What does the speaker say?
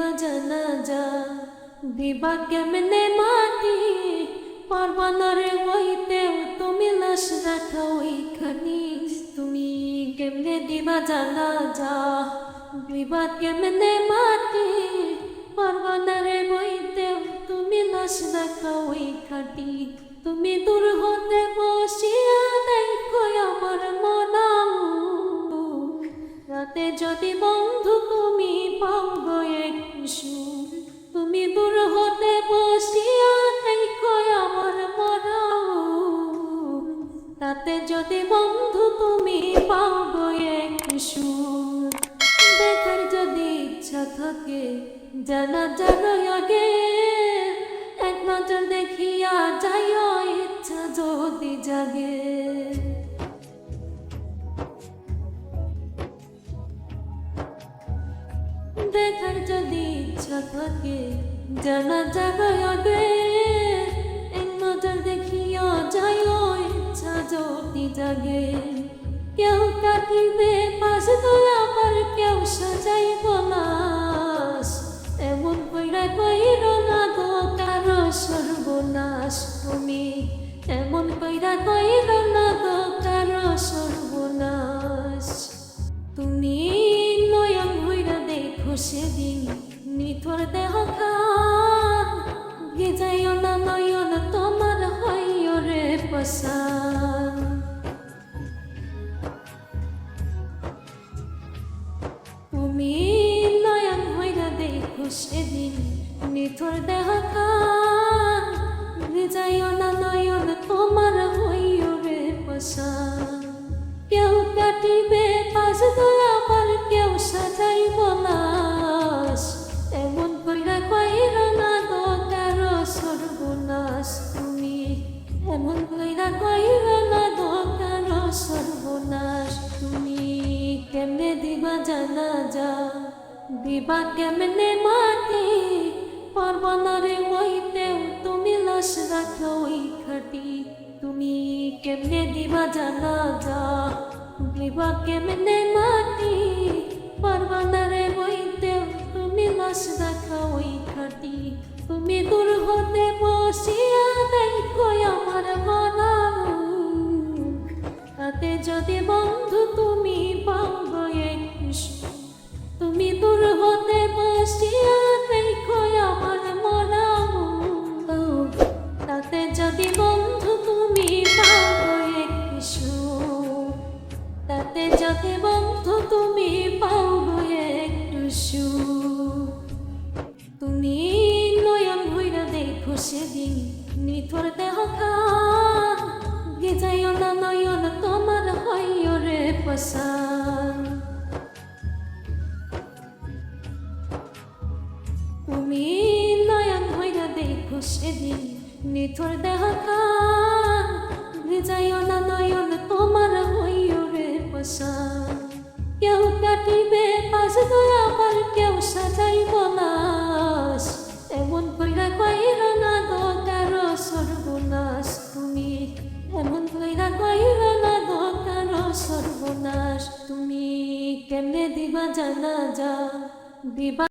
দিবা জানাজা দিবা কেমনে মাটি পারবানারে ওইতেও তুমি লাশ রাখা ওইখানি তুমি কেমনে দিবা জানাজা দিবা কেমনে মাটি পারবানারে ওইতেও তুমি লাশ রাখা ওইখানি তুমি দূর হতে বসিয়া দেখো আমার মনাও রাতে যদি বন্ধু তুমি পাও গো একটু সুর তুমি দূর হতে বসিয়া দেখো আমার মনাও রাতে যদি বন্ধু তুমি পাও গো একটু সুর দেখার যদি ইচ্ছা থাকে জানা জানাই আগে এক নজর দেখিয়া যাইও ইচ্ছা যদি জাগে দেখার যদি ইচ্ছা থাকে জানা জাগায় আগে এক নজর দেখিয়া যাইও ইচ্ছা যদি জাগে কেউ কাটিবে পাশ দোল আবার কেউ সাজাইব লাশ এমন কইরা কইর না গো কারো সর্বনাশ তুমি এমন কইরা কইর না গো কারো সর্বনাশ তুমি নয়ন হইরা দেখো সেদিন নিথর দেহ খান গেজাইও না নয়ন তোমার হইও রে পসান তুমি নয়ন হইরা দেখো সেদিন নিথর দেহ খান গেজাইও না নয়ন তোমার হইও রে পসান কেউ কাটিবে পাশ দোল আবার কেউ সাজাইব লাশ এমন কইরা কইর না গো কারো সর্বনাশ তুমি এমন কইরা কইর না গো কারো সর্বনাশ তুমি কেমনে দিবা জানাজা দিবা কেমনে মাটি পারবানারে ওইতেও তুমি লাশ রাখো ওই খাটি তুমি কেমনে দিবা জানাজা দিবা কেমনে মাটি পারবানারে ওইতেও তুমি লাশ রাখা ওই খাটি তুমি দূর হতে বসিয়া দেখো আমার মনাও তাতে যদি বন্ধু তুমি পাও গো একটু তুমি দূর হতে বসিয়া দেখো আমার মনাও তাতে যদি বন্ধু তুমি পাও গো একটু তাতে যদি বন্ধু তুমি পাও গো একটু তুমি নয়ন হইরা দেখো সেদিন নিথর দেহ খান গেজাইও না নয়ন তোমার হইও রে পসান তুমি নয়ন হইরা দেখো সেদিন নিথর দেহ খান গেজাইও না নয়ন তোমার হইও রে পসান কেউ কাটিবে পাশ দোল আবার কেউ সাজাইব লাশ এমন কইরা কইর না গো কারো সর্বনাশ তুমি এমন কইরা কইর না গো কারো সর্বনাশ তুমি কেমনে দিবা জানাজা দিবা